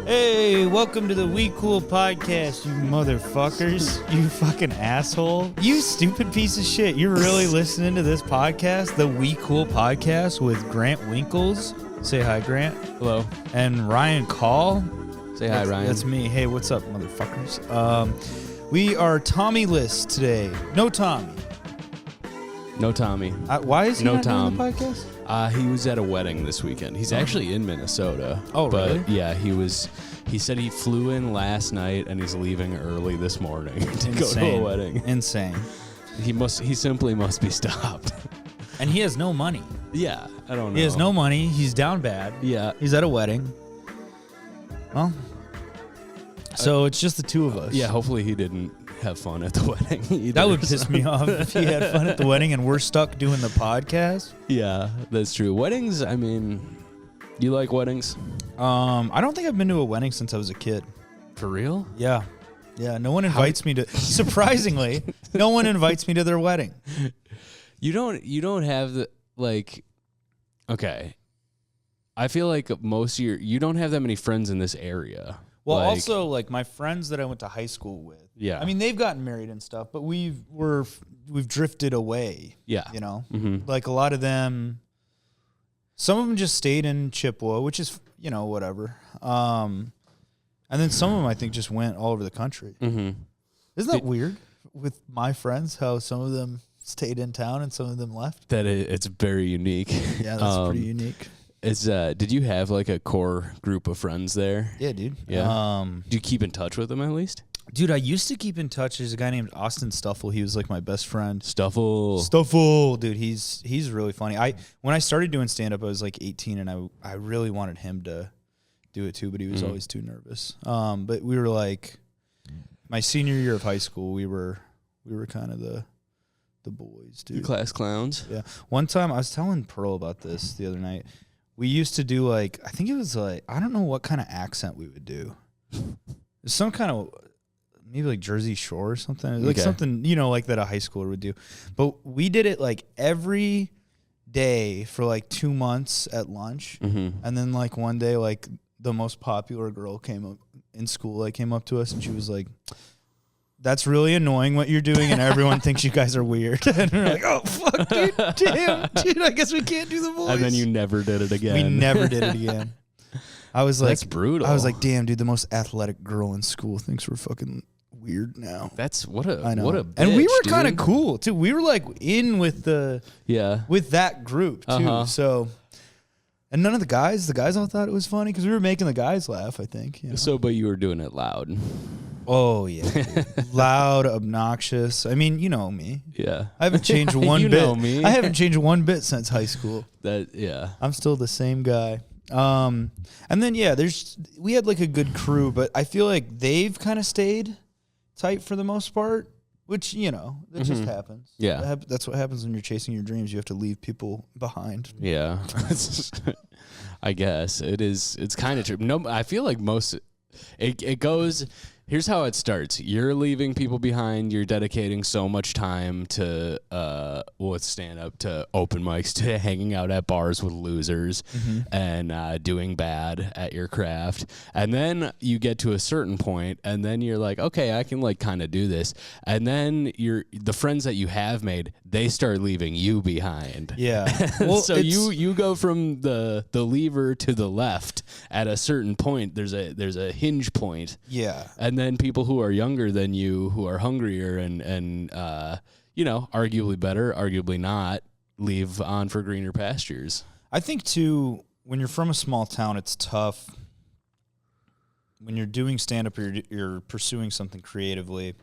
Hey, welcome to the We Cool podcast, you motherfuckers. You fucking asshole. You stupid piece of shit. You're really listening to this podcast, the We Cool podcast with Grant Winkles. Say hi, Grant. Hello. And Ryan Call. Say hi, Ryan. That's me. Hey, what's up, motherfuckers? We are Tommy-less today. No Tommy. No Tommy. Why is he not doing the podcast? He was at a wedding this weekend. He's actually in Minnesota. Oh, really? But yeah, he said he flew in last night and he's leaving early this morning to go to a wedding. Insane. He simply must be stopped. And he has no money. Yeah, I don't know. He has no money. He's down bad. Yeah. He's at a wedding. Well, so it's just the two of us. Yeah, hopefully he didn't have fun at the wedding either. That would piss me off if he had fun at the wedding and we're stuck doing the podcast. Yeah, that's true. Weddings, I mean, you like weddings? I don't think I've been to a wedding since I was a kid. For real? Yeah. Yeah, no one invites me to, surprisingly, no one invites me to their wedding. You don't have the, like, okay. I feel like most of you don't have that many friends in this area. Well, also, like, my friends that I went to high school with. Yeah. I mean, they've gotten married and stuff, but we've drifted away. Yeah. You know? Mm-hmm. Like, a lot of them, some of them just stayed in Chippewa, which is, you know, whatever. And then some of them, I think, just went all over the country. Mm-hmm. Isn't that weird with my friends, how some of them stayed in town and some of them left? It's very unique. Yeah, that's pretty unique. Did you have like a core group of friends there? Yeah, dude. Yeah. Do you keep in touch with them at least? Dude, I used to keep in touch. There's a guy named Austin Stuffle. He was like my best friend. Stuffle, dude. He's really funny. When I started doing stand up, I was like 18, and I really wanted him to do it too, but he was always too nervous. But we were like, my senior year of high school, we were kind of the boys, dude. The class clowns. Yeah. One time I was telling Pearl about this the other night. We used to do like, I think it was like, I don't know what kind of accent we would do. Some kind of, maybe like Jersey Shore or something. Like something, you know, like that a high schooler would do. But we did it like every day for like 2 months at lunch. Mm-hmm. And then like one day, like the most popular girl came up in school, came up to us and she was like, "That's really annoying what you're doing, and everyone thinks you guys are weird." And we're like, "Oh, fuck, dude. Damn, dude, I guess we can't do the voice." And then you never did it again. We never did it again. I was like, that's brutal. I was like, damn, dude, the most athletic girl in school thinks we're fucking weird now. That's what a bitch, and we were kind of cool, too. We were like in with with that group, too. So, and none of the guys all thought it was funny because we were making the guys laugh, I think. You know? So, but you were doing it loud. Oh, yeah. Loud, obnoxious. I mean, you know me. Yeah. I haven't changed one you bit. Know me. I haven't changed one bit since high school. Yeah. I'm still the same guy. And then, yeah, we had like a good crew, but I feel like they've kind of stayed tight for the most part, which, you know, that just happens. Yeah. That's what happens when you're chasing your dreams. You have to leave people behind. Yeah. I guess it's kind of true. No, I feel like it goes. Here's how it starts. You're leaving people behind. You're dedicating so much time to stand up, to open mics, to hanging out at bars with losers, and doing bad at your craft. And then you get to a certain point, and then you're like, okay, I can like kind of do this. And then the friends that you have made, they start leaving you behind. Yeah. Well, so you go from the lever to the left at a certain point. There's a hinge point. Yeah. And then people who are younger than you, who are hungrier and you know, arguably better, arguably not, leave on for greener pastures. I think, too, when you're from a small town, it's tough. When you're doing stand-up or you're pursuing something creatively,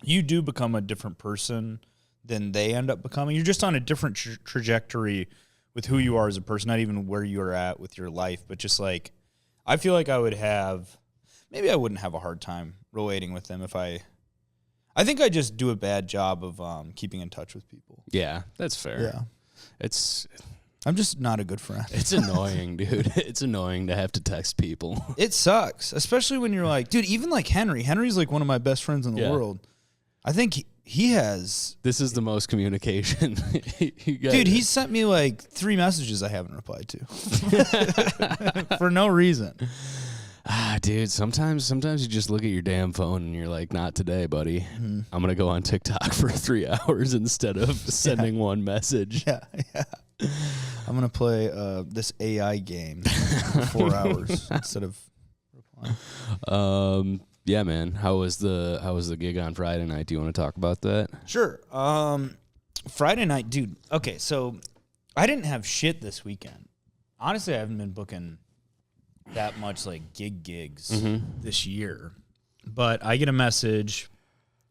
you do become a different person than they end up becoming. You're just on a different trajectory with who you are as a person, not even where you're at with your life, but just like, I feel like I wouldn't have a hard time relating with them if I think I just do a bad job of keeping in touch with people. Yeah, that's fair. Yeah. I'm just not a good friend. It's annoying, dude. It's annoying to have to text people. It sucks, especially when you're like, dude, even like Henry. Henry's like one of my best friends in the world. I think he has... This is the most communication. Dude, he's sent me like 3 messages I haven't replied to. For no reason. Dude, sometimes you just look at your damn phone and you're like, not today, buddy. Mm-hmm. I'm going to go on TikTok for 3 hours instead of sending one message. Yeah. I'm going to play this AI game for 4 hours instead of replying. Yeah, man. How was the gig on Friday night? Do you want to talk about that? Sure. Friday night, dude. Okay, so I didn't have shit this weekend. Honestly, I haven't been booking that much like gigs this year. But I get a message.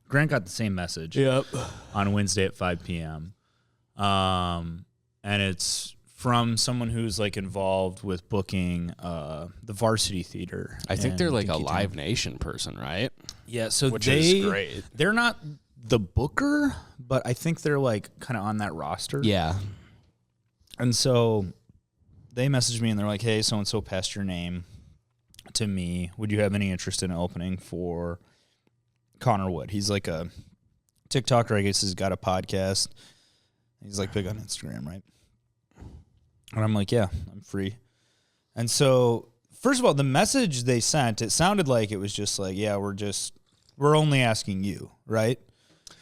Grant got the same message. Yep. On Wednesday at 5 p.m. And it's from someone who's like involved with booking the Varsity Theater. I think they're like a Dinky Live Town. Nation person, right? Yeah, so Which is they great. they're not the booker, but I think they're like kind of on that roster. Yeah. And so they messaged me and they're like, "Hey, so and so passed your name to me. Would you have any interest in opening for Connor Wood?" He's like a TikToker, I guess. He's got a podcast. He's like big on Instagram, right? And I'm like, "Yeah, I'm free." And so, first of all, the message they sent, it sounded like it was just like, "Yeah, we're only asking you," right?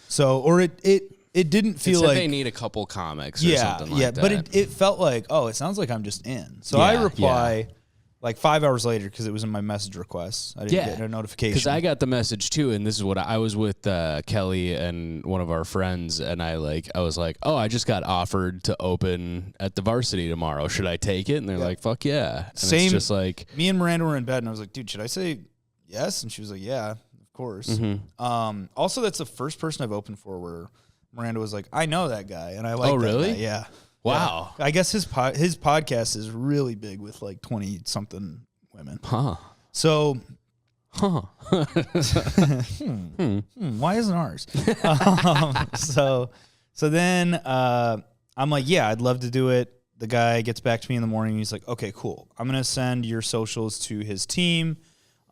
So, or it didn't feel like they need a couple comics or something like that. but it felt like, oh, it sounds like I'm just in. So I reply like 5 hours later because it was in my message requests. I didn't get a notification. Because I got the message too, and this is what I was with Kelly and one of our friends, and I was like, oh, I just got offered to open at the Varsity tomorrow. Should I take it? And they're like, fuck yeah. And Same. It's just like, me and Miranda were in bed, and I was like, dude, should I say yes? And she was like, yeah, of course. Also, that's the first person I've opened for where Miranda was like, I know that guy, and I like. Oh, that really? guy. Yeah. Wow. Yeah. I guess his podcast is really big with like 20 something women. Huh. So. Huh. Why isn't ours? So then I'm like, yeah, I'd love to do it. The guy gets back to me in the morning. He's like, okay, cool. I'm going to send your socials to his team.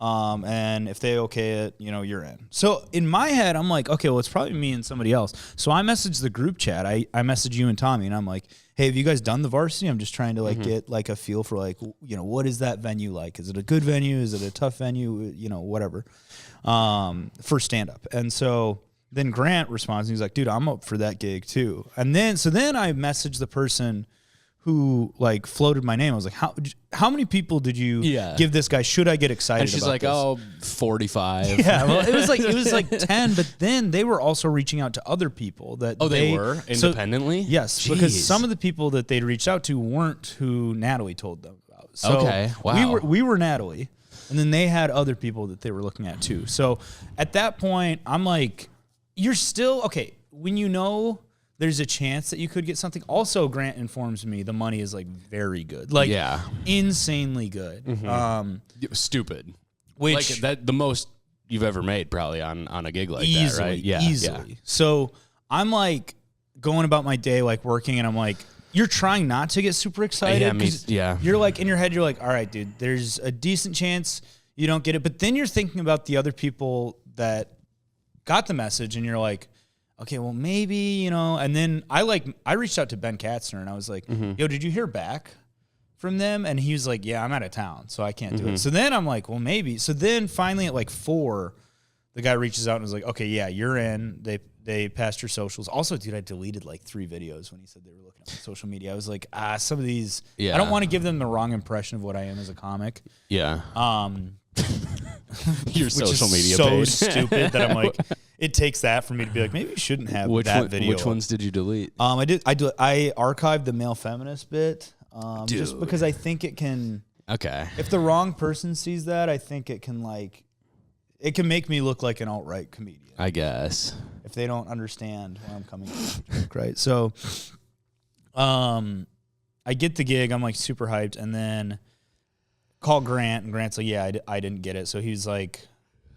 And if they okay it, you're in. So in my head, I'm like, okay, well, it's probably me and somebody else. So I messaged the group chat. I messaged you and Tommy, and I'm like, hey, have you guys done the Varsity? I'm just trying to get like a feel for like, what is that venue like? Is it a good venue? Is it a tough venue? Whatever, for stand up. And so then Grant responds and he's like, dude, I'm up for that gig too. And then I messaged the person who like floated my name. I was like, how many people did you give this guy? Should I get excited? And she's about like, this? oh, 45. Yeah, well, it was like 10, but then they were also reaching out to other people that they were independently? Yes, Jeez. because some of the people that they'd reached out to weren't who Natalie told them about. So okay, wow. We were Natalie, and then they had other people that they were looking at too. So at that point, I'm like, you're still okay when there's a chance that you could get something. Also, Grant informs me the money is like very good, like insanely good. Stupid, which like that the most you've ever made probably on a gig like easily, that, right? Yeah, easily. Yeah. So I'm like going about my day like working, and I'm like, you're trying not to get super excited. You're like in your head, you're like, all right, dude, there's a decent chance you don't get it, but then you're thinking about the other people that got the message, and you're like, okay, well, maybe, and then I reached out to Ben Katzner, and I was like, yo, did you hear back from them? And he was like, yeah, I'm out of town, so I can't do it. So then I'm like, well, maybe. So then finally at like 4, the guy reaches out and was like, okay, yeah, you're in. They passed your socials. Also, dude, I deleted like 3 videos when he said they were looking at my social media. I was like, some of these, I don't want to give them the wrong impression of what I am as a comic. Yeah. Your which social is media so page. stupid that I'm like, it takes that for me to be like, maybe you shouldn't have that video. Which ones did you delete? I archived the male feminist bit, just because I think it can. Okay. If the wrong person sees that, I think it can it can make me look like an alt-right comedian. I guess. If they don't understand where I'm coming from, right? So, I get the gig. I'm like super hyped, and then call Grant, and Grant's like, yeah, I didn't get it. So he's like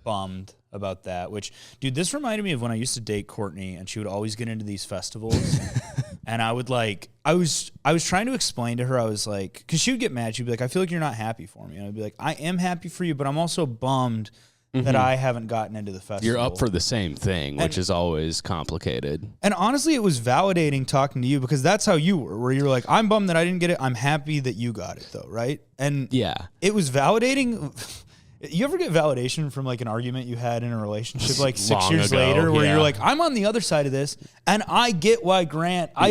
bummed about that, which, dude, this reminded me of when I used to date Courtney, and she would always get into these festivals. And I would I was trying to explain to her, I was like, because she would get mad. She'd be like, I feel like you're not happy for me. And I'd be like, I am happy for you, but I'm also bummed that I haven't gotten into the festival. You're up for the same thing, which is always complicated. And honestly, it was validating talking to you, because that's how you were, where you were like, I'm bummed that I didn't get it. I'm happy that you got it, though, right? And yeah, it was validating You ever get validation from like an argument you had in a relationship like 6 Long years ago, later where yeah. you're like, I'm on the other side of this and I get why Grant, I'm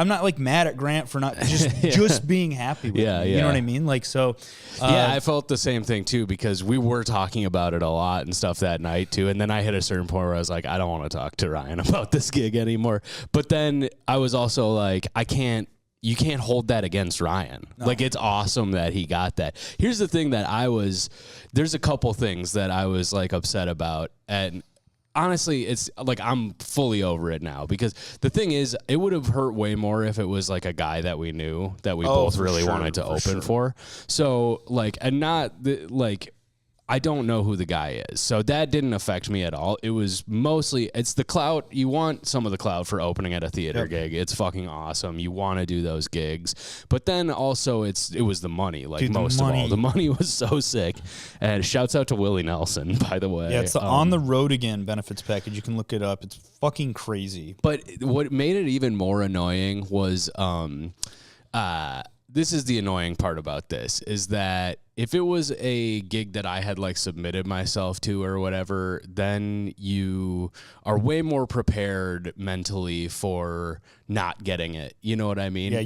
not like mad at Grant for not just being happy with me. You know what I mean? Like, so. Yeah, I felt the same thing too because we were talking about it a lot and stuff that night too. And then I hit a certain point where I was like, I don't want to talk to Ryan about this gig anymore. But then I was also like, you can't hold that against Ryan. No. Like, it's awesome that he got that. Here's the thing that there's a couple things that I was like upset about. And honestly, it's like, I'm fully over it now because the thing is, it would have hurt way more if it was like a guy that we knew that we both really wanted to open for. So like, and not like, I don't know who the guy is. So that didn't affect me at all. It was mostly, it's the clout. You want some of the clout for opening at a theater gig. It's fucking awesome. You want to do those gigs. But then also it was the money. Like, dude, most of all, the money was so sick. And shouts out to Willie Nelson, by the way. Yeah, it's the On the Road Again benefits package. You can look it up. It's fucking crazy. But what made it even more annoying was, this is the annoying part about this, is that if it was a gig that I had like submitted myself to or whatever, then you are way more prepared mentally for not getting it. You know what I mean? Yeah,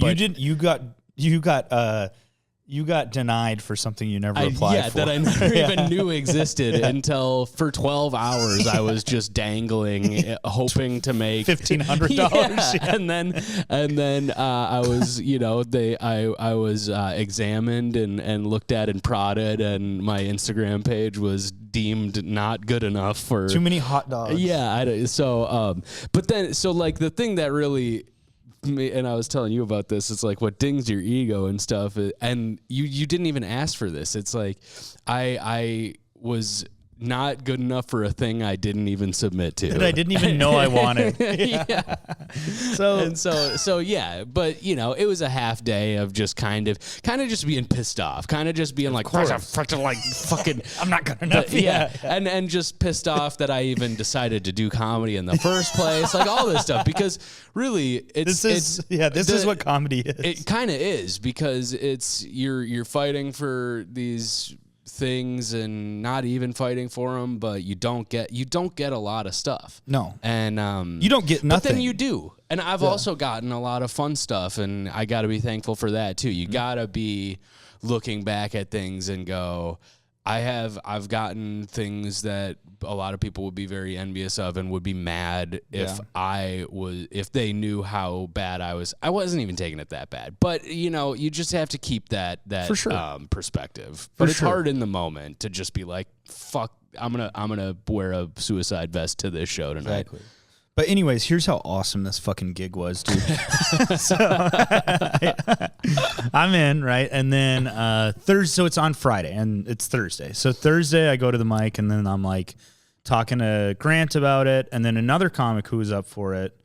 you got denied for something you never applied for. That I never even knew existed until for 12 hours I was just dangling, hoping to make $1,500. Yeah. And then I was, I was examined and looked at and prodded, and my Instagram page was deemed not good enough for too many hot dogs. Yeah, but then like the thing that really. And I was telling you about this. It's like what dings your ego and stuff. And you didn't even ask for this. It's like I was not good enough for a thing I didn't even submit to. That I didn't even know I wanted. Yeah. So yeah. But it was a half day of just kind of just being pissed off, kind of just being like fucking. I'm not good enough. Yeah. And just pissed off that I even decided to do comedy in the first place, like all this stuff, because really this is what comedy is. It kind of is, because it's you're fighting for these things and not even fighting for them, but you don't get a lot of stuff. No. And you don't get nothing. But then you do. And I've also gotten a lot of fun stuff, and I got to be thankful for that too. You got to be looking back at things and go, I've gotten things that a lot of people would be very envious of and would be mad if they knew how bad I was. I wasn't even taking it that bad, but you just have to keep that for sure. Perspective. But it's hard in the moment to just be like, fuck, I'm gonna wear a suicide vest to this show tonight. Exactly. But anyways, here's how awesome this fucking gig was, dude. So I'm in, right? And then Thursday, so it's on Friday and it's Thursday. So Thursday I go to the mic and then I'm like talking to Grant about it. And then another comic who was up for it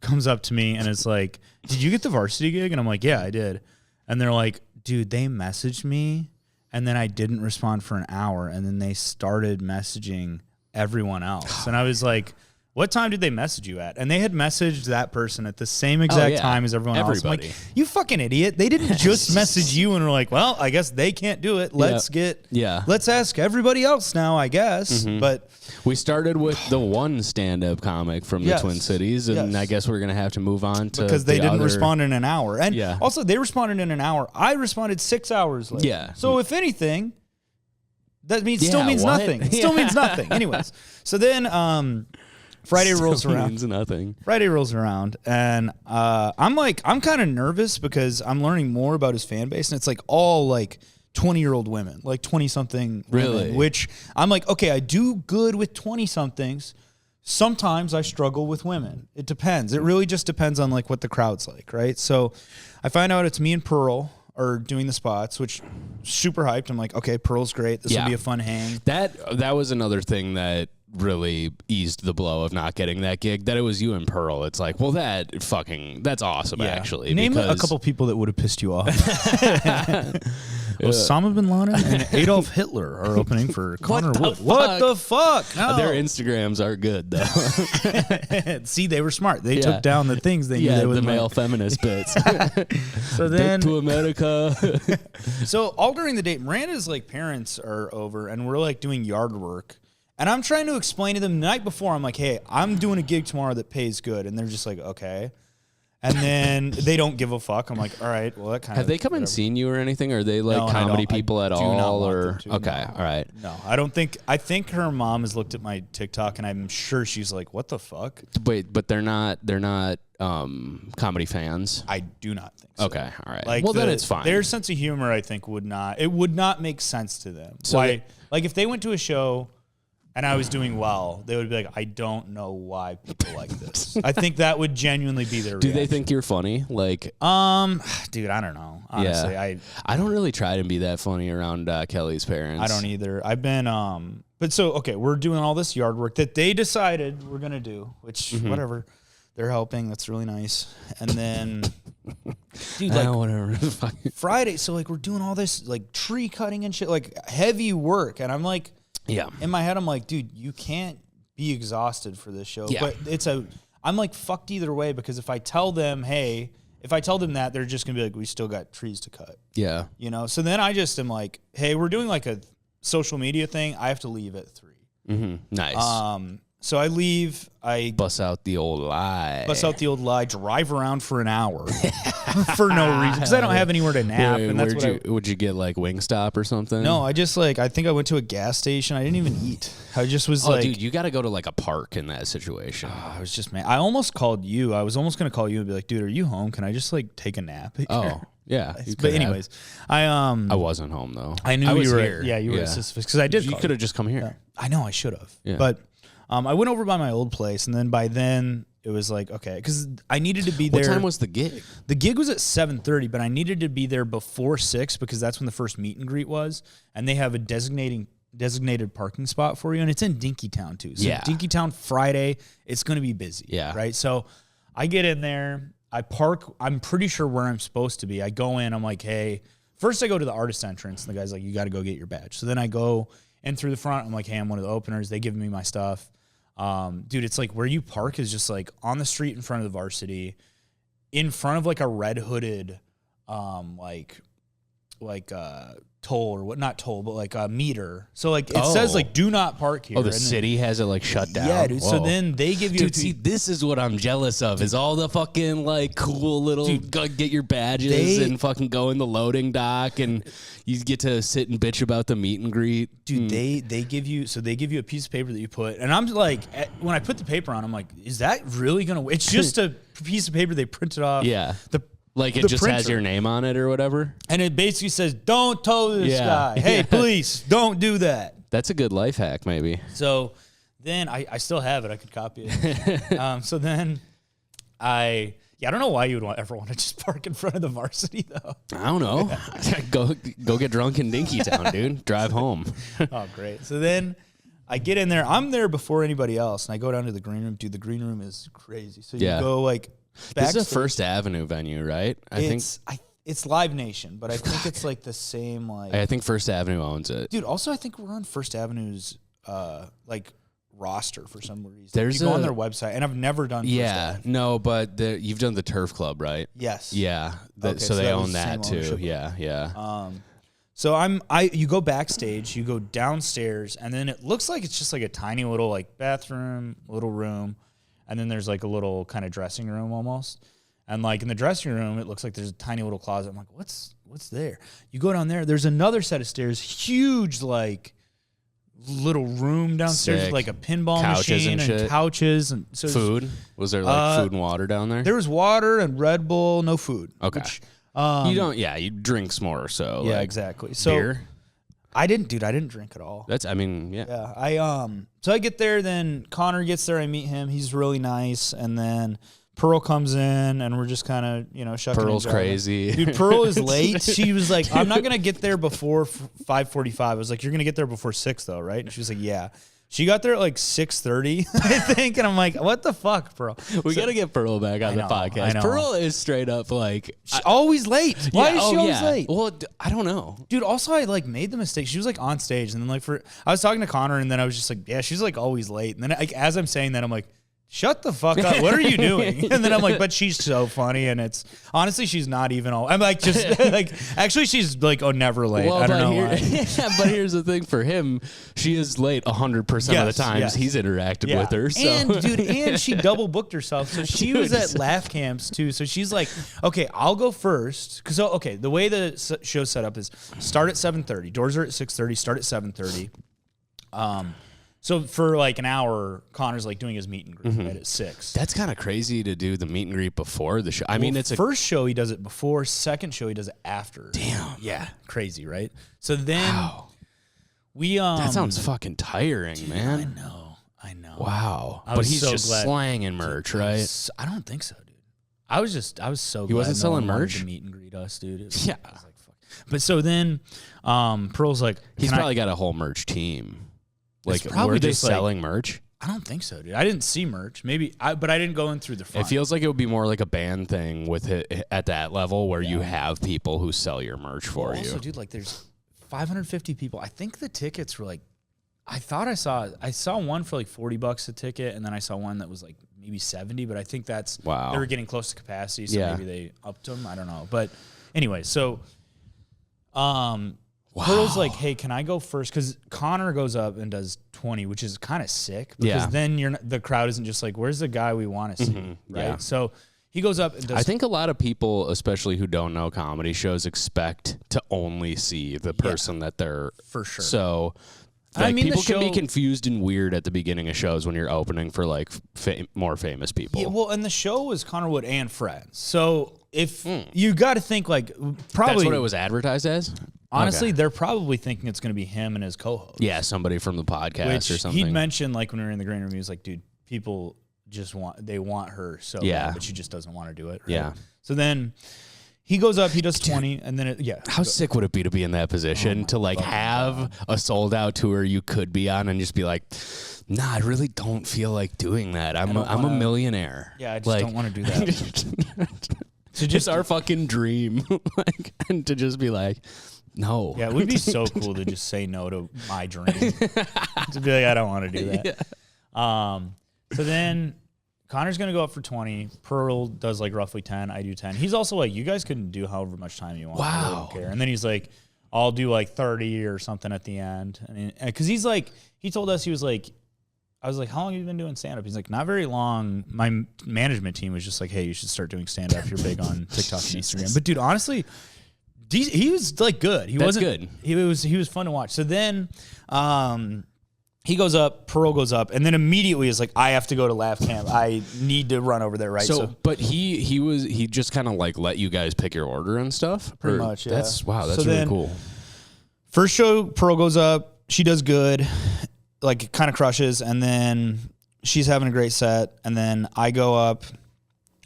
comes up to me and it's like, did you get the varsity gig? And I'm like, yeah, I did. And they're like, dude, they messaged me and then I didn't respond for an hour. And then they started messaging everyone else. And I was like, what time did they message you at? And they had messaged that person at the same exact time as everyone else. I'm like, you fucking idiot. They didn't just message you and were like, well, I guess they can't do it. Let's ask everybody else now, I guess. Mm-hmm. But we started with the one stand-up comic from the Twin Cities, and I guess we're going to have to move on to because they didn't respond in an hour. And also, they responded in an hour. I responded 6 hours later. Yeah. So if anything, that still means nothing. It still means nothing. Anyways, so then Friday rolls around. Means nothing. Friday rolls around, and I'm kind of nervous because I'm learning more about his fan base, and it's like all like 20-year-old women, like 20-something women, which I'm like, okay, I do good with 20-somethings. Sometimes I struggle with women. It depends. It really just depends on like what the crowd's like, right? So I find out it's me and Pearl are doing the spots, which super hyped. I'm like, okay, Pearl's great. This will be a fun hang. That was another thing that really eased the blow of not getting that gig, that it was you and Pearl. It's like, well, that's awesome, actually. Name a couple people that would have pissed you off. Osama bin Laden and Adolf Hitler are opening for Connor the Wood. fuck? What the fuck? No. Their Instagrams are good though. See, they were smart. They took down the things they knew they would the male feminist bits. So then, to America. so all during the day, Miranda's like parents are over, and we're like doing yard work. And I'm trying to explain to them the night before. I'm like, hey, I'm doing a gig tomorrow that pays good, and they're just like, okay. And then they don't give a fuck. I'm like, all right, well, that kind of. Have they come and seen you or anything? Are they like No, comedy people at all? Or okay, no. all right. No, I don't think. I think her mom has looked at my TikTok, and I'm sure she's like, what the fuck? Wait, but they're not comedy fans. I do not think so. Okay, all right. Like well, then it's fine. Their sense of humor, I think, would not make sense to them. So why? Like if they went to a show and I was doing well, they would be like, I don't know why people like this. I think that would genuinely be their reaction. Do they think you're funny? Like, dude, I don't know. Honestly, yeah. I don't really try to be that funny around Kelly's parents. I don't either. I've been, but so, okay, we're doing all this yard work that they decided we're going to do, which, whatever. They're helping. That's really nice. And then, dude, like, whatever. Friday, so, like, we're doing all this, like, tree cutting and shit, like, heavy work. And I'm like, yeah. In my head, I'm like, dude, you can't be exhausted for this show. Yeah. But I'm like, fucked either way, because if I tell them that, they're just going to be like, we still got trees to cut. Yeah. You know? So then I just am like, hey, we're doing like a social media thing. I have to leave at 3. Mm-hmm. Nice. So I leave. I bust out the old lie. Drive around for an hour for no reason, because I don't have anywhere to nap. Wait, and that's would you get like Wingstop or something? No, I think I went to a gas station. I didn't even eat. I just was like, dude, you got to go to like a park in that situation. I was just, man, I almost called you. I was almost going to call you and be like, dude, are you home? Can I just like take a nap? Oh, yeah. But anyways, I wasn't home though. I knew you were here. Yeah, you were at Sisyphus, because I did. You could have just come here. Yeah. I know I should have. Yeah. But I went over by my old place, and then by then it was like, okay, because I needed to be there. What time was the gig? The gig was at 7:30, but I needed to be there before 6, because that's when the first meet and greet was, and they have a designated parking spot for you, and it's in Dinkytown too. So yeah. Dinkytown Friday, it's going to be busy. Yeah. Right. So I get in there, I park. I'm pretty sure where I'm supposed to be. I go in. I'm like, hey. First, I go to the artist entrance, and the guy's like, you got to go get your badge. So then I go in through the front. I'm like, hey, I'm one of the openers. They give me my stuff. Dude, it's like where you park is just like on the street in front of the Varsity, in front of like a red hooded, toll or what, not toll, but like a meter. So like it says like, do not park here. Oh, the city has it like shut down? Yeah, dude. Whoa. So then they give you, dude, see, this is what I'm jealous of, is all the fucking like cool little, go get your badges and fucking go in the loading dock, and you get to sit and bitch about the meet and greet. Dude, they give you a piece of paper that you put, and I'm like, when I put the paper on, I'm like, is that really gonna? It's just a piece of paper they printed off. Yeah. Like it the just printer has your name on it or whatever? And it basically says, don't tow this guy. Hey, police, don't do that. That's a good life hack, maybe. So then I still have it. I could copy it. So then I don't know why you would ever want to just park in front of the Varsity, though. I don't know. Go get drunk in Dinkytown, dude. Drive home. Oh, great. So then I get in there. I'm there before anybody else, and I go down to the green room. Dude, the green room is crazy. So you go like backstage. This is a First Avenue venue, right? I think it's Live Nation, but I think it's like the same like. I think First Avenue owns it, dude. Also, I think we're on First Avenue's like roster for some reason. There's you go on their website, and I've never done. But you've done the Turf Club, right? Yes. Yeah. So they own that too. Yeah. So you go backstage, you go downstairs, and then it looks like it's just like a tiny little like bathroom, little room. And then there's like a little kind of dressing room almost. And like in the dressing room, it looks like there's a tiny little closet. I'm like, what's there? You go down there, there's another set of stairs, huge like little room downstairs with like a pinball machine and couches. And so food? Was there like food and water down there? There was water and Red Bull, no food. Okay. Which, you drink more, so yeah, like exactly. So beer? I didn't drink at all. Yeah. So I get there, then Connor gets there, I meet him, he's really nice, and then Pearl comes in, and we're just kind of, shucking. Pearl's crazy. Dude, Pearl is late. She was like, I'm not going to get there before 5:45. I was like, you're going to get there before 6, though, right? And she was like, yeah. She got there at like 6:30, I think, and I'm like, what the fuck, Pearl? We got to get Pearl back on the podcast. I know. Pearl is straight up like She's always late. Why is she always late? Well, I don't know. Dude, also I like made the mistake. She was like on stage, and then like I was talking to Connor, and then I was just like, yeah, she's like always late. And then like as I'm saying that, I'm like, shut the fuck up. What are you doing? And then I'm like, but she's so funny. And it's honestly, she's not even all. I'm like, just like, actually, she's like, oh, never late. Well, I don't know why. Yeah, but here's the thing for him. She is late 100% of the times he's interacted with her. So. And dude, and she double booked herself. So she was at laugh camps too. So she's like, okay, I'll go first. Cause okay, the way the show's set up is start at 7:30. Doors are at 6:30, start at 7:30. So for like an hour, Connor's like doing his meet and greet right at 6. That's kind of crazy to do the meet and greet before the show. I mean, it's first show he does it before, second show he does it after. Damn. Yeah, crazy, right? So then we that sounds fucking tiring, dude, man. I know. Wow. I But was he's so just glad. slanging merch, right? I don't think so, dude. I was so He glad wasn't no selling one wanted merch? to meet and greet us, dude. Yeah. I was like, fuck. But so then Pearl's like, He's probably got a whole merch team. Like, probably were they just, like- selling merch? I don't think so, dude. I didn't see merch. Maybe, but I didn't go in through the front. It feels like it would be more like a band thing with it at that level where you have people who sell your merch for you. Also, dude, like there's 550 people. I think the tickets were like, I saw one for like $40 a ticket, and then I saw one that was like maybe 70, but I think that's they were getting close to capacity, so maybe they upped them. I don't know. But anyway, so Pearl's like, hey, can I go first? Because Connor goes up and does 20, which is kind of sick. Because then the crowd isn't just like, where's the guy we want to see, right? Yeah. So he goes up and does. I think a lot of people, especially who don't know comedy shows, expect to only see the person that they're for sure. So. I Like, mean, people the show, can be confused and weird at the beginning of shows when you're opening for like more famous people. Yeah, well, and the show was Connor Wood and friends. So if you got to think like probably That's what it was advertised as. Honestly, they're probably thinking it's going to be him and his co-host. Yeah, somebody from the podcast or something. He'd mentioned like when we were in the green room, he was like, "Dude, people just want her so bad, but she just doesn't want to do it." Right? Yeah. So then he goes up, he does 20, and then How sick would it be to be in that position to like have a sold out tour you could be on and just be like, nah, I really don't feel like doing that. I'm a millionaire. Yeah, I just don't want to do that. So just our fucking dream, like, and to just be like, no. Yeah, it would be so cool to just say no to my dream. To be like, I don't want to do that. Yeah. So then Connor's going to go up for 20. Pearl does like roughly 10. I do 10. He's also like, you guys can do however much time you want. I really don't care. And then he's like, I'll do like 30 or something at the end. Because he's like, he told us, he was like, I was like, how long have you been doing stand-up? He's like, not very long. My management team was just like, hey, you should start doing stand-up. You're big on TikTok and Instagram. But dude, honestly, he was like good. He wasn't good. He was fun to watch. So then he goes up, Pearl goes up, and then immediately is like, I have to go to laugh camp. I need to run over there, right? So but he just kind of like let you guys pick your order and stuff? Pretty much, yeah. That's So really then, cool. First show, Pearl goes up. She does good, like kind of crushes, and then she's having a great set. And then I go up,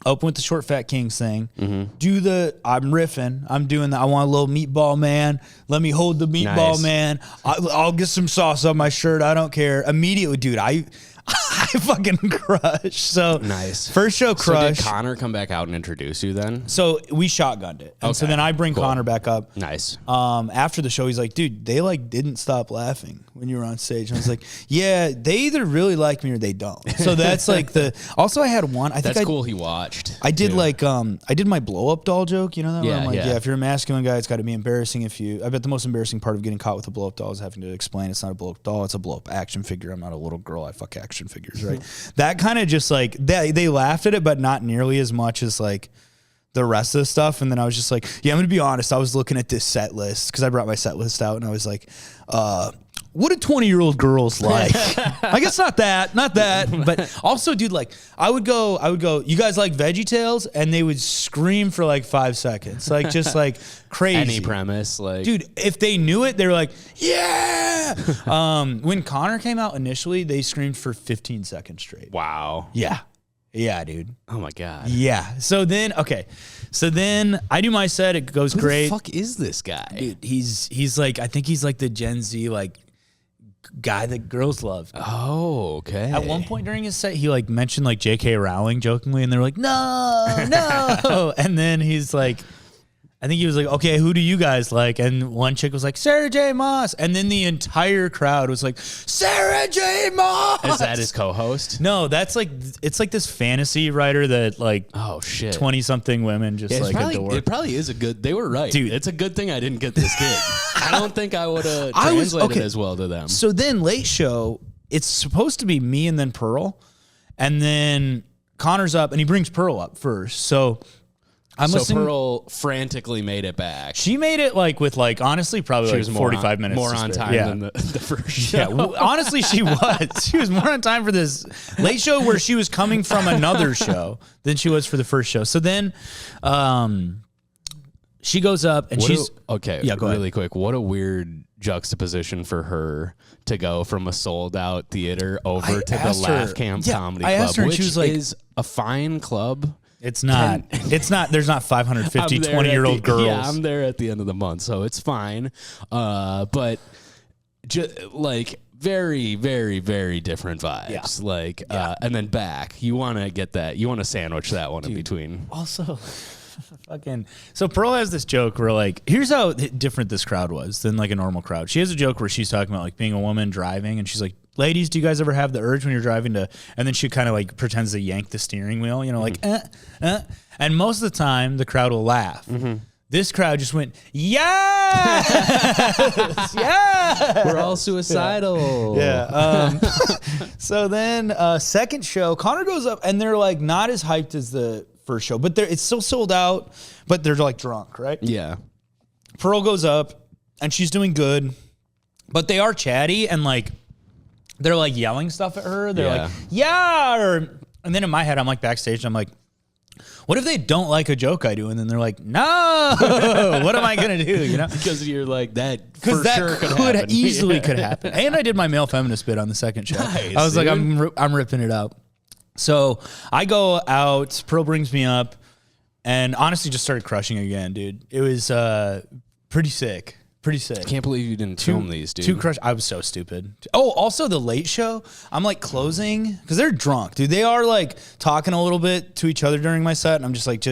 open with the Short Fat Kings thing. I'm riffing. I'm doing that. I want a little meatball man. Let me hold the meatball man. I'll get some sauce on my shirt. I don't care. Immediately, dude, I fucking crush. So nice. First show crush. So did Connor come back out and introduce you then? So we shotgunned it. And so then I bring Connor back up. Nice. After the show, he's like, dude, they like didn't stop laughing when you were on stage. And I was like, yeah, they either really like me or they don't. So that's like also I had one. That's cool he watched. I did I did my blow up doll joke. You know that? Yeah, where I'm like, yeah. if you're a masculine guy, it's got to be embarrassing I bet the most embarrassing part of getting caught with a blow up doll is having to explain it's not a blow up doll, it's a blow up action figure. I'm not a little girl. I fuck action figures, right? That kind of just like, they laughed at it, but not nearly as much as like the rest of the stuff. And then I was just like, yeah, I'm going to be honest. I was looking at this set list because I brought my set list out and I was like, what do 20-year-old girls like? I guess not that, but also, dude, like I would go, you guys like Veggie Tales? And they would scream for like 5 seconds, like just like crazy. Any premise, like, dude, if they knew it, they were like, yeah. When Connor came out initially, they screamed for 15 seconds straight. wow. Yeah, dude. Oh my god. Yeah. So then I do my set. It goes great. Who the fuck is this guy? Dude, he's like, I think he's like the Gen Z like guy that girls love. Oh, okay. At one point during his set, he like mentioned like J.K. Rowling jokingly, and they're like, no. And then he's like, I think he was like, okay, who do you guys like? And one chick was like, Sarah J. Maas. And then the entire crowd was like, Sarah J. Maas. Is that his co-host? No, that's like, it's like this fantasy writer that like, oh shit, 20-something women just like adore. It probably is a good, they were right. Dude. It's a good thing I didn't get this gig. I don't think I would have translated as well to them. So then Late Show, it's supposed to be me and then Pearl. And then Connor's up and he brings Pearl up first. So I'm listening. Pearl frantically made it back. She made it like with like honestly probably She like was 45 minutes more on time than the first show. Yeah, well, honestly, she was. She was more on time for this Late Show where she was coming from another show than she was for the first show. So then, she goes up and she's okay. Yeah, go really ahead. quick. What a weird juxtaposition for her to go from a sold out theater over to the Laugh Camp Comedy I Club, asked her, and which she was like, is a fine club. It's not. It's not. There's not 550 20-year-old girls. Yeah, I'm there at the end of the month, so it's fine. But like very, very, very different vibes. Yeah. Like, and then back. You want to get that. You want to sandwich that one in between. Also, fucking. So Pearl has this joke where like, here's how different this crowd was than like a normal crowd. She has a joke where she's talking about like being a woman driving, and she's like, ladies, do you guys ever have the urge when you're driving to, and then she kind of like pretends to yank the steering wheel, you know, like, and most of the time the crowd will laugh. This crowd just went, yeah, yeah. We're all suicidal. Yeah. So then second show, Connor goes up and they're like not as hyped as the first show, but it's still sold out, but they're like drunk, right? Yeah. Pearl goes up and she's doing good, but they are chatty and like, they're like yelling stuff at her. They're like, yeah. And then in my head, I'm like backstage and I'm like, what if they don't like a joke I do? And then they're like, no, what am I going to do? You know? Because you're like, that Because that sure could happen. easily could happen. And I did my male feminist bit on the second show. Nice, I was like, dude. I'm ripping it up. So I go out, Pearl brings me up, and honestly just started crushing again, dude. It was pretty sick. Pretty sick. I can't believe you didn't film these, dude. Two crush. I was so stupid. Oh, also the Late Show. I'm like closing because they're drunk, dude. They are like talking a little bit to each other during my set, and I'm just like,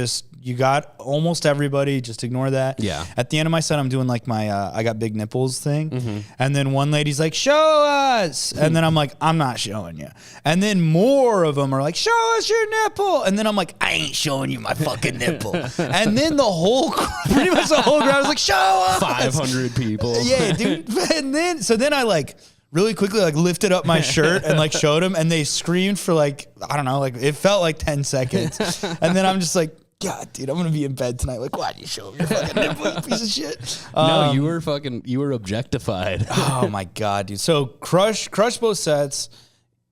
you got almost everybody. Just ignore that. Yeah. At the end of my set, I'm doing like my I got big nipples thing, and then one lady's like, show us, and then I'm like, I'm not showing you, and then more of them are like, show us your nipple, and then I'm like, I ain't showing you my fucking nipple, and then pretty much the whole crowd was like, show us. 500 people. Yeah, dude. And then I like really quickly like lifted up my shirt and like showed them, and they screamed for like, I don't know, like it felt like 10 seconds. And then I'm just like, God, dude, I'm gonna be in bed tonight. Like, why'd you show me your fucking nipple, you piece of shit? No, you were objectified. Oh my God, dude. So crush both sets.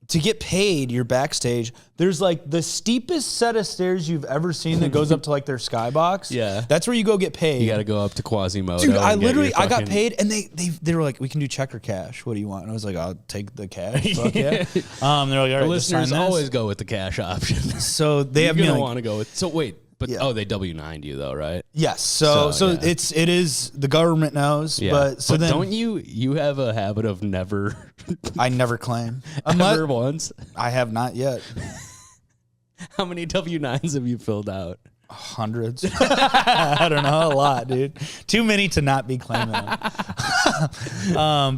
To get paid, you're backstage. There's like the steepest set of stairs you've ever seen that goes up to like their skybox. Yeah. That's where you go get paid. You got to go up to Quasimodo. Dude, I got paid, and they were like, we can do check or cash. What do you want? And I was like, I'll take the cash. Fuck yeah. They're like, all right, The just sign listeners this. always go with the cash option. So they have me You're gonna like, want to go with. So wait, but Yeah. they W9'd you though, right? yes. So yeah. it is the government knows, Yeah. but so then don't you have a habit of never I never claim. ever once? I have not yet. How many W9s have you filled out? Hundreds. I don't know, a lot, dude. Too many to not be claiming them.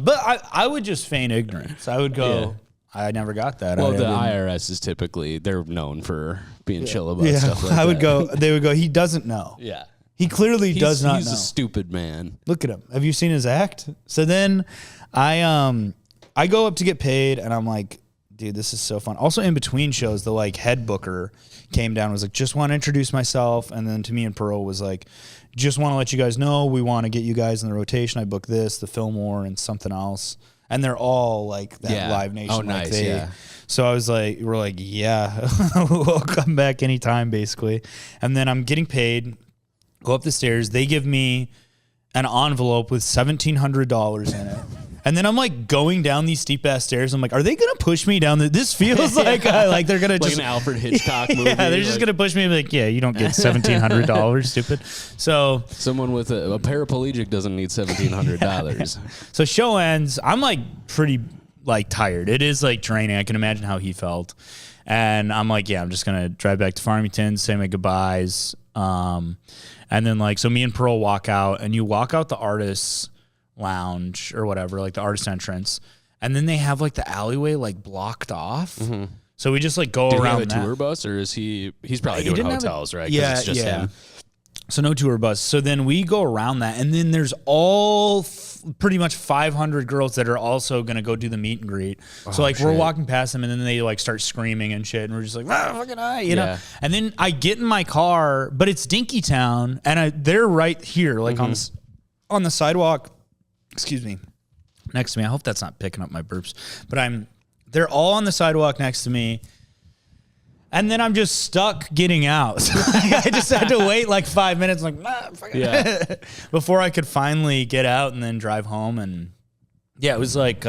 But I would just feign ignorance. I would go, Yeah. I never got that. Well, I the didn't- IRS is typically, they're known for being chill about stuff like I that. would go. They would go. He doesn't know. Yeah. He clearly does not He's know. a stupid man. Look at him. Have you seen his act? So then I go up to get paid, and I'm like, dude, this is so fun. Also, in between shows, the like head booker came down and was like, just want to introduce myself. And then to me and Pearl was like, just want to let you guys know we want to get you guys in the rotation. I booked this, the Fillmore, and something else. And they're all like that Yeah. Live Nation. Oh, like nice, they, yeah. So I was like, we're like, yeah, we'll come back anytime, basically. And then I'm getting paid, go up the stairs. They give me an envelope with $1,700 in it. And then I'm like going down these steep ass stairs. I'm like, are they gonna push me down? This feels like they're gonna Like just an Alfred Hitchcock movie. yeah, they're just gonna push me and be like, yeah, you don't get $1,700, stupid. So Someone with a paraplegic doesn't need $1,700. so show ends. I'm like pretty like tired. It is like draining. I can imagine how he felt. And I'm like, yeah, I'm just going to drive back to Farmington, say my goodbyes. And then like, so me and Pearl walk out, and you walk out the artist's lounge or whatever, like the artist entrance. And then they have like the alleyway like blocked off. Mm-hmm. So we just like go Did around he have a tour bus, or is he's probably doing hotels, right? 'Cause Yeah, it's just him. So no tour bus. So then we go around that, and then there's pretty much 500 girls that are also going to go do the meet and greet. So like we're walking past them, and then they like start screaming and shit, and we're just like, fucking you know. And then I get in my car, but it's Dinkytown, and they're right here, like on the sidewalk. Excuse me, next to me. I hope that's not picking up my burps, but they're all on the sidewalk next to me. And then I'm just stuck getting out. So I just had to wait like 5 minutes, like, before I could finally get out and then drive home. And yeah, it was like,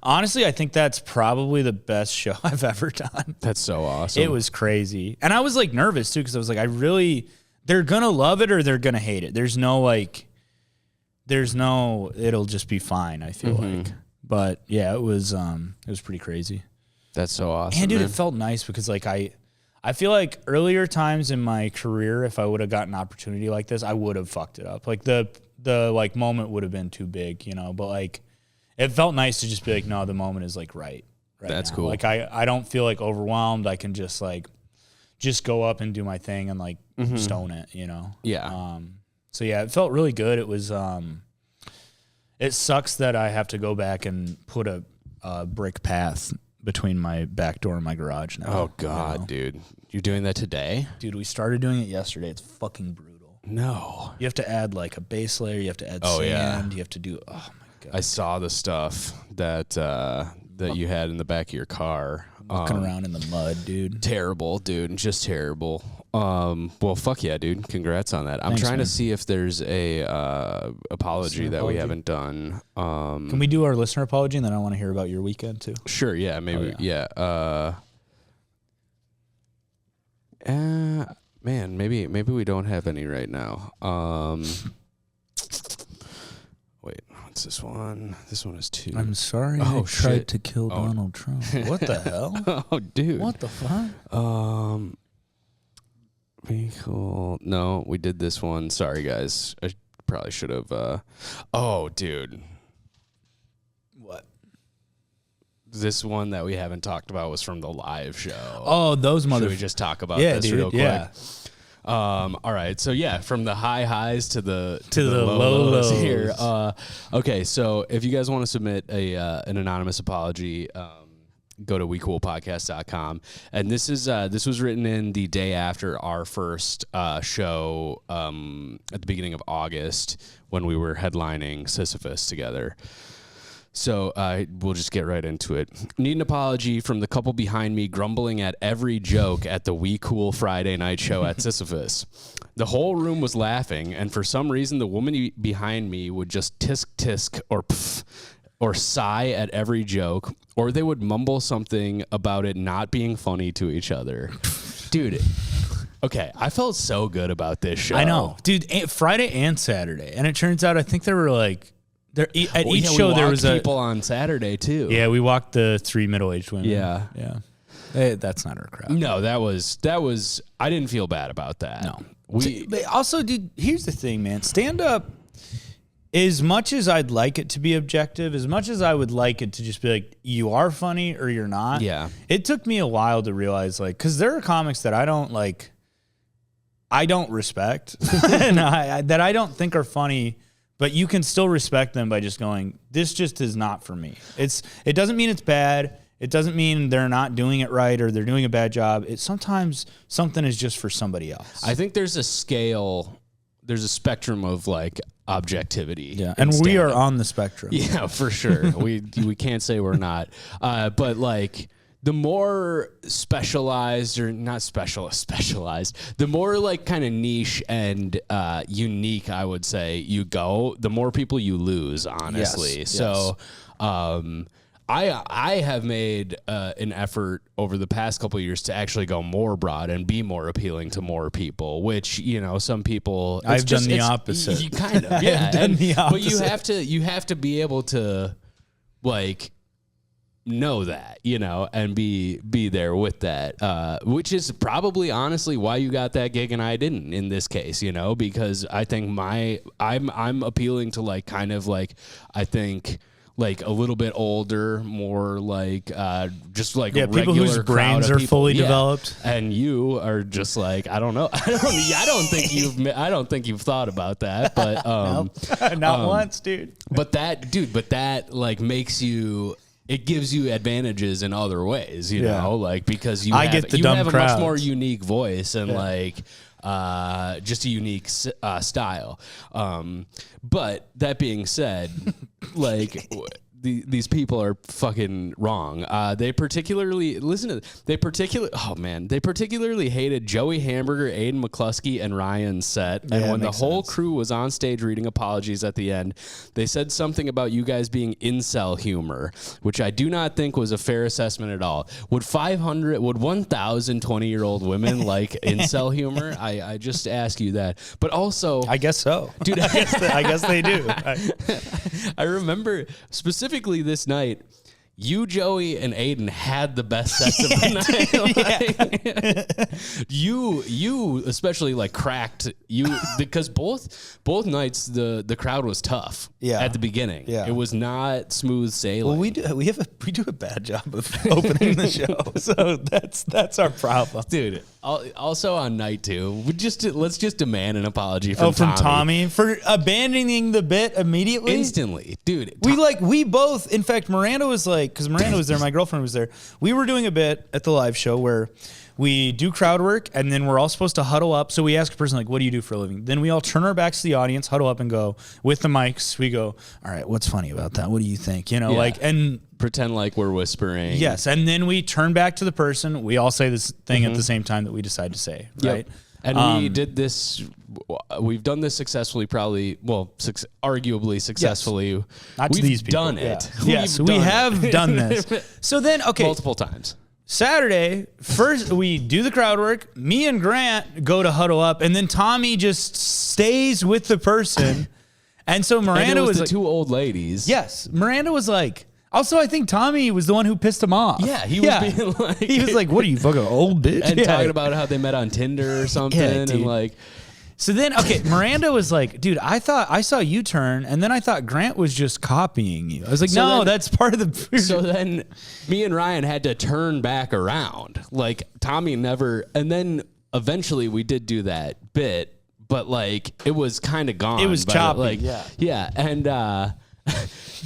honestly, I think that's probably the best show I've ever done. That's so awesome. It was crazy. And I was like nervous too, because I was like, they're going to love it or they're going to hate it. It'll just be fine, I feel like. But yeah, it was pretty crazy. That's so awesome. And dude, man. it felt nice because like I feel like earlier times in my career, if I would have gotten an opportunity like this, I would have fucked it up. Like the like moment would have been too big, you know. But like it felt nice to just be like, no, the moment is like right That's now. cool. Like I don't feel like overwhelmed. I can just go up and do my thing and like stone it, you know. Yeah. So yeah, it felt really good. It was it sucks that I have to go back and put a brick path between my back door and my garage now. Oh God, you know? Dude. You're doing that today? Dude, we started doing it yesterday. It's fucking brutal. No. You have to add like a base layer, you have to add sand, yeah. You have to do oh my God. I saw the stuff that you had in the back of your car. Walking around in the mud, dude. Terrible, dude. Just terrible. Well, fuck yeah, dude. Congrats on that. I'm trying to see if there's a apology that we haven't done. Can we do our listener apology, and then I want to hear about your weekend too? Sure. Yeah. Maybe. Man, maybe we don't have any right now. Wait, what's this one? This one is 2. I'm sorry I tried to kill Donald Trump. What the hell? Oh, dude. What the fuck? Be cool. No, we did this one. Sorry, guys. I probably should have. Oh, dude. What? This one that we haven't talked about was from the live show. Oh, those Should we just talk about this real quick? Yeah. All right. So yeah, from the high highs to the low lows here. Okay. So if you guys want to submit an anonymous apology, go to wecoolpodcast.com. And this was written in the day after our first show at the beginning of August when we were headlining Sisyphus together. So we'll just get right into it. Need an apology from the couple behind me grumbling at every joke at the We Cool Friday night show at Sisyphus. The whole room was laughing, and for some reason the woman behind me would just tisk tisk or pff or sigh at every joke, or they would mumble something about it not being funny to each other. Dude, okay, I felt so good about this show. I know. Dude, Friday and Saturday. And it turns out I think there were like each show there was people on Saturday too. Yeah, we walked the 3 middle-aged women. Yeah. Yeah. That's not our crowd. No, that was I didn't feel bad about that. No. But also, dude, here's the thing, man. Stand up, as much as I'd like it to be objective, as much as I would like it to just be like, you are funny or you're not. Yeah. It took me a while to realize, like, because there are comics that I don't respect, and that I don't think are funny, but you can still respect them by just going, this just is not for me. It doesn't mean it's bad. It doesn't mean they're not doing it right or they're doing a bad job. Sometimes something is just for somebody else. I think there's a spectrum of like objectivity. Yeah, and we are on the spectrum. Yeah, for sure. we can't say we're not. But like the more specialized or not specialized, the more like kind of niche and unique, I would say, you go, the more people you lose, honestly. Yes, so I have made an effort over the past couple of years to actually go more broad and be more appealing to more people, which, you know, some people... I've done the opposite. You kind of, yeah. I've done the opposite. But you have to be able to, like... know that, you know, and be there with that, which is probably honestly why you got that gig and I didn't in this case, you know, because I think I'm appealing to like kind of like, I think like a little bit older, more like just like a people whose regular brains crowd of are people. fully developed. And you are just like, I don't know. I don't think you've thought about that, but Not once, dude. But that like makes you. It gives you advantages in other ways, you know, like because you have a much more unique voice and like just a unique style. But that being said, like these people are fucking wrong. They particularly hated Joey Hamburger, Aiden McCluskey, and Ryan's set. And when the whole crew was on stage reading apologies at the end, they said something about you guys being incel humor, which I do not think was a fair assessment at all. Would 1,000 20-year-old women like incel humor? I just ask you that. But also, I guess so, dude. I guess they do. I remember specifically this night, you, Joey, and Aiden had the best sets of the night. You especially like cracked because both nights the crowd was tough. At the beginning. It was not smooth sailing. Well, we do a bad job of opening the show, so that's our problem, dude. Also on night 2, let's just demand an apology from Tommy for abandoning the bit immediately, instantly, dude. We both. In fact, Miranda was like, because Miranda was there, my girlfriend was there. We were doing a bit at the live show where we do crowd work, and then we're all supposed to huddle up. So we ask a person like, "What do you do for a living?" Then we all turn our backs to the audience, huddle up, and go with the mics. We go, "All right, what's funny about that? What do you think?" You know, and pretend like we're whispering. Yes, and then we turn back to the person. We all say this thing at the same time that we decide to say, right? And we did this. We've done this successfully, arguably successfully. Yes. Not to these people. Done it. Yes, we have done this. So then, okay, multiple times. Saturday, first we do the crowd work. Me and Grant go to huddle up, and then Tommy just stays with the person. And so Miranda was the like, 2 old ladies. Yes, Miranda was like. Also, I think Tommy was the one who pissed him off. Yeah, he was being like, he was like, "What are you, fucking old bitch?" And talking about how they met on Tinder or something, and like. So then, okay, Miranda was like, "Dude, I thought I saw you turn, and then I thought Grant was just copying you." I was like, "No, that's part of the." So then, me and Ryan had to turn back around. Like Tommy never, and then eventually we did do that bit, but like it was kind of gone. It was choppy. Like, yeah, and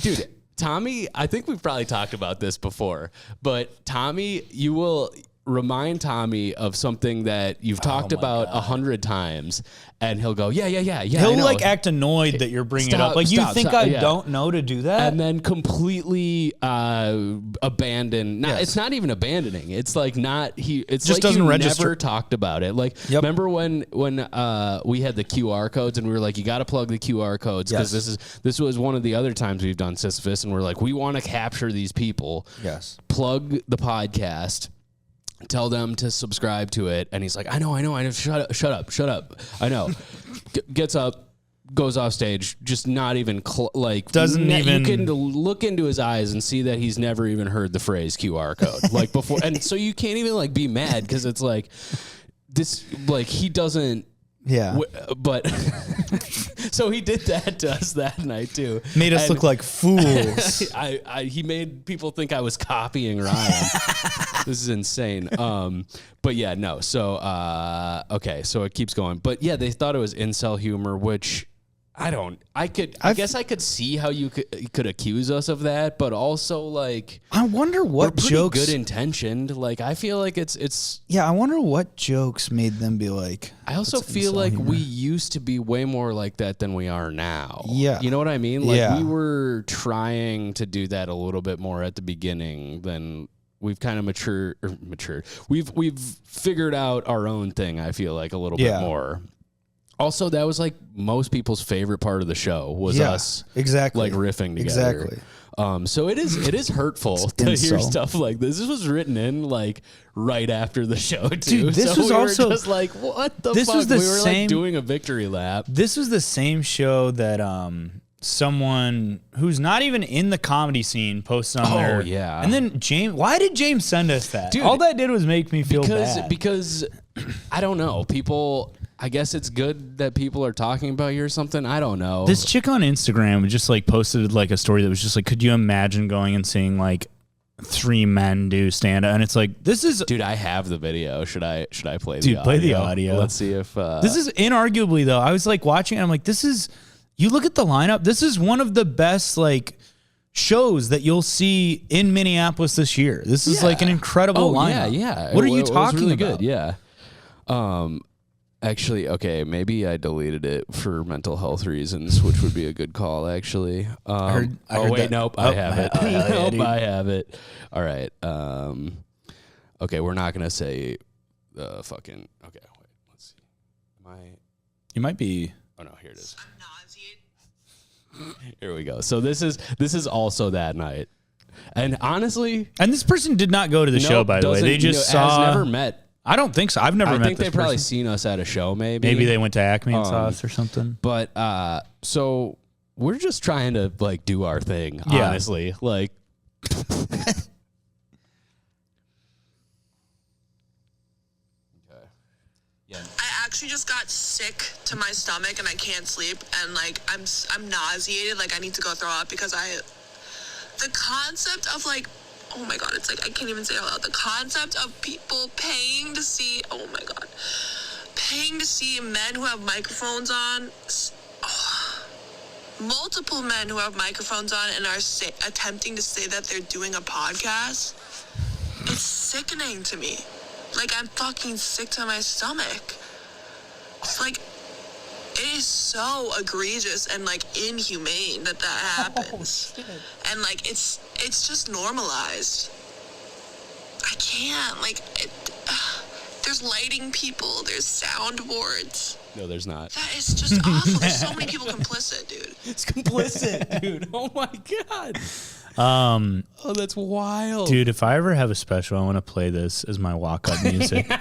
dude. Tommy, I think we've probably talked about this before, but Tommy, you will remind Tommy of something that you've talked about 100 times, and he'll go, yeah. He'll like act annoyed that you're bringing it up. Like, you think I don't know to do that? And then completely abandon. It's not even abandoning. It's like it's just like doesn't register. Never talked about it. Like, remember when we had the QR codes and we were like, you got to plug the QR codes because this was one of the other times we've done Sisyphus, and we're like, we want to capture these people. Yes. Plug the podcast. Tell them to subscribe to it. And he's like, I know. Shut up. I know. Gets up, goes off stage, just not even doesn't even. You can look into his eyes and see that he's never even heard the phrase QR code like before. And so you can't even like be mad because it's like this, like he doesn't. Yeah. But so he did that to us that night too. Made us look like fools. He made people think I was copying Ryan. This is insane. But yeah, no. So okay, so it keeps going. But yeah, they thought it was incel humor, which I guess I could see how you could accuse us of that, but also like I wonder what jokes good intentioned. Like I feel like it's I wonder what jokes made them be like. I also feel like we used to be way more like that than we are now. Yeah, you know what I mean? Like we were trying to do that a little bit more at the beginning than. We've kind of matured. We've figured out our own thing. I feel like a little bit more. Also, that was like most people's favorite part of the show was us like riffing together. Exactly. So it is hurtful to hear stuff like this. This was written in like right after the show too. Dude, this was also just like what the this fuck? Was the we were same, like doing a victory lap. This was the same show that someone who's not even in the comedy scene posted on there. Oh, yeah. And then why did James send us that? Dude, all that did was make me feel bad. Because I don't know. People, I guess it's good that people are talking about you or something. I don't know. This chick on Instagram just like posted like a story that was just like, could you imagine going and seeing like 3 men do stand up? And it's like, this is, dude, I have the video. Should I play the dude, audio? play the audio. Let's see if this is inarguably though. I was like watching it, I'm like, this is, you look at the lineup, this is one of the best like shows that you'll see in Minneapolis this year. This is like an incredible lineup. Yeah. What are you talking really about? Good. Yeah. Actually, okay, maybe I deleted it for mental health reasons, which would be a good call, actually. I heard wait, that. nope, I have it. Nope, I have it. All right. Okay, we're not gonna say fucking. Okay, wait. Let's see. You might be. Oh no, here it is. Here we go. So this is also that night, and honestly, And this person did not go to the show, by the way. They just saw. has never met. I don't think so. I've never met this I think they've probably person. seen us at a show, maybe. Maybe they went to Acme and saw us or something. But so we're just trying to like do our thing, Yeah. honestly. Like I actually just got sick to my stomach and I can't sleep and like I'm nauseated, like I need to go throw up because the concept of like, oh my god, it's like I can't even say it out loud. The concept of people paying to see men who have microphones on, multiple men who have microphones on and are attempting to say that they're doing a podcast. It's sickening to me. Like, I'm fucking sick to my stomach. It's like, it is so egregious and like inhumane that happens. And like, it's just normalized. I can't, like, there's lighting people, there's soundboards. no, there's not. That is just awful. There's so many people complicit, dude. It's complicit, dude. Oh my god. Oh, that's wild, Dude, if I ever have a special, I want to play this as my walk-up music.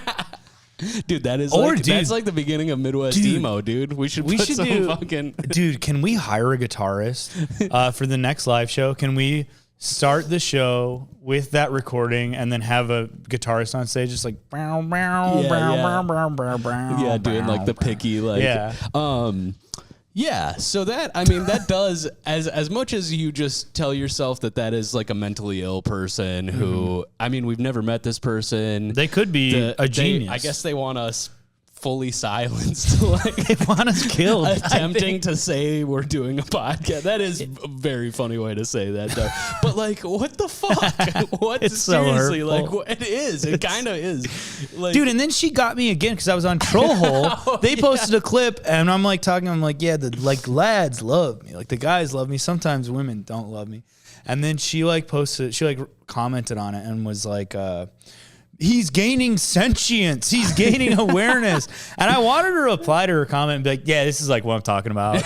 Dude, that is dude, that's like the beginning of Midwest emo, dude. We should put some do, fucking. Dude, can we hire a guitarist for the next live show? Can we start the show with that recording and then have a guitarist on stage just like Yeah, doing like the picky like Yeah, so that, I mean, that does, as much as you just tell yourself that is like a mentally ill person who, I mean, we've never met this person. They could be a genius. I guess they want us fully silenced, like they want us killed. attempting to say we're doing a podcast. That is a very funny way to say that, though. But like, what the fuck? What? It's seriously, so like, hurtful. it is. It kind of is, like, Dude, and then she got me again because I was on Troll Hole. They posted a clip, and I'm like talking. I'm like, yeah, the like lads love me, like the guys love me. Sometimes women don't love me. And then she like posted, she like commented on it and was like, he's gaining sentience. He's gaining awareness. And I wanted to reply to her comment and be like, yeah, this is like what I'm talking about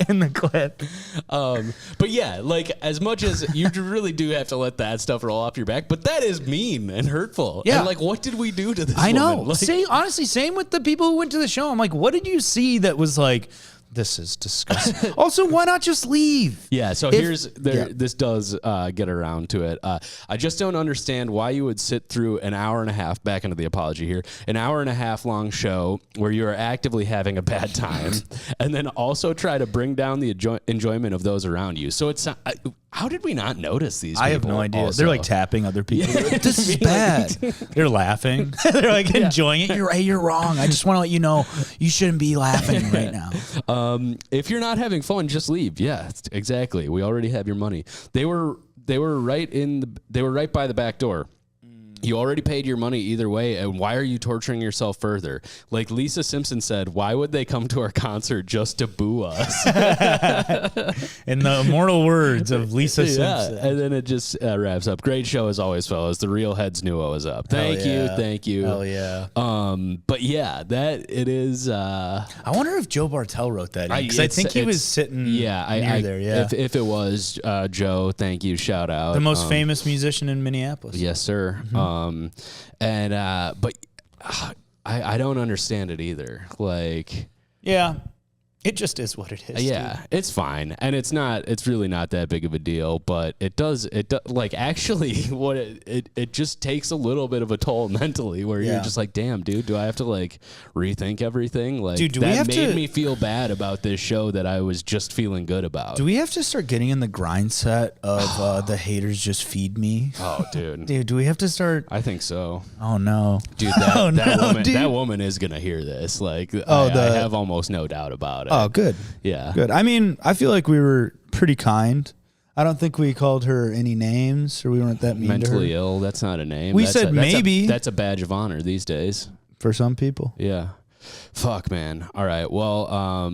in the clip. But yeah, like as much as you really do have to let that stuff roll off your back, but that is mean and hurtful. Yeah. And like, what did we do to this I know. woman? Like, Honestly, same with the people who went to the show. I'm like, what did you see that was like, this is disgusting. Also, why not just leave? yeah, so this does get around to it. I just don't understand why you would sit through an hour and a half, back into the apology here, an hour and a half long show where you are actively having a bad time and then also try to bring down the enjoyment of those around you. So it's how did we not notice these people? I have no idea. Also? They're like tapping other people. They're like, this is bad. They're laughing. They're like enjoying it. You're wrong. I just want to let you know you shouldn't be laughing right now. If you're not having fun, just leave. Yeah, exactly. We already have your money. They were right by the back door. You already paid your money either way, and why are you torturing yourself further? Like Lisa Simpson said, why would they come to our concert just to boo us? In the immortal words of Lisa Simpson. And then it just wraps up. Great show as always, fellas. The Real Heads knew what was up. Thank you. Hell yeah. But yeah, that it is. I wonder if Joe Bartel wrote that in, because I think he was sitting near there. Yeah. If it was Joe, thank you. Shout out. The most famous musician in Minneapolis. Yes, sir. But I don't understand it either. Like, yeah. It just is what it is. Yeah, dude. it's fine, and it's really not that big of a deal. But it does like actually what it just takes a little bit of a toll mentally, where you're just like, damn, dude, do I have to like rethink everything? Like, dude, that made me feel bad about this show that I was just feeling good about. Do we have to start getting in the grind set of the haters just feed me? Oh, dude, dude, do we have to start? I think so. Oh no, dude, that woman is gonna hear this. Like, I have almost no doubt about it. Oh, good. Yeah. Good. I mean, I feel like we were pretty kind. I don't think we called her any names or we weren't that mean Mentally to her. ill, that's not a name. We said maybe. That's a badge of honor these days. For some people. Yeah. Fuck, man. All right. Well,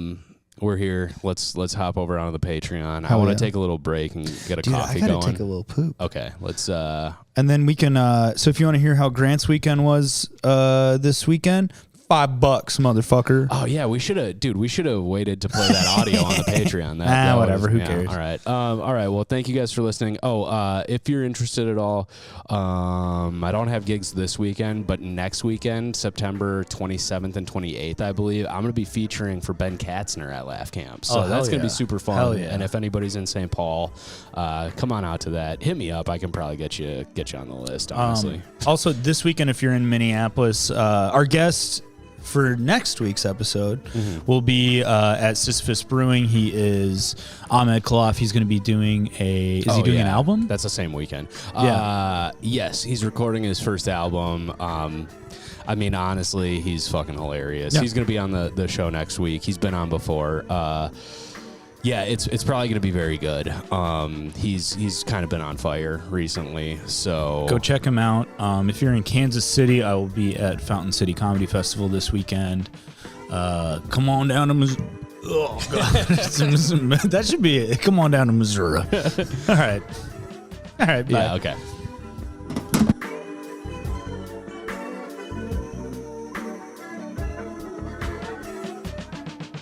we're here. Let's hop over onto the Patreon. I want to take a little break and get a coffee I gotta going. take a little poop. Okay. Let's and then we can so if you want to hear how Grant's weekend was this weekend, $5, motherfucker. Oh yeah, we should have waited to play that audio on the Patreon. That whatever. Who cares? All right. All right. Well, thank you guys for listening. Oh, if you're interested at all, I don't have gigs this weekend, but next weekend, September 27th and 28th, I believe, I'm gonna be featuring for Ben Katzner at Laugh Camp. So that's gonna be super fun. Hell yeah. And if anybody's in St. Paul, come on out to that. Hit me up. I can probably get you on the list. Honestly. Also, this weekend, if you're in Minneapolis, our guest for next week's episode will be at Sisyphus Brewing. He is Ahmed Khalaf. He's going to be doing an album? That's the same weekend. Yeah. Yes, he's recording his first album. I mean, honestly, he's fucking hilarious. Yeah. He's going to be on the show next week. He's been on before. Yeah, it's probably going to be very good. He's kind of been on fire recently, so go check him out. If you're in Kansas City, I will be at Fountain City Comedy Festival this weekend. Come on down to Missouri. Oh God, that should be it. Come on down to Missouri. All right. Bye. Yeah. Okay.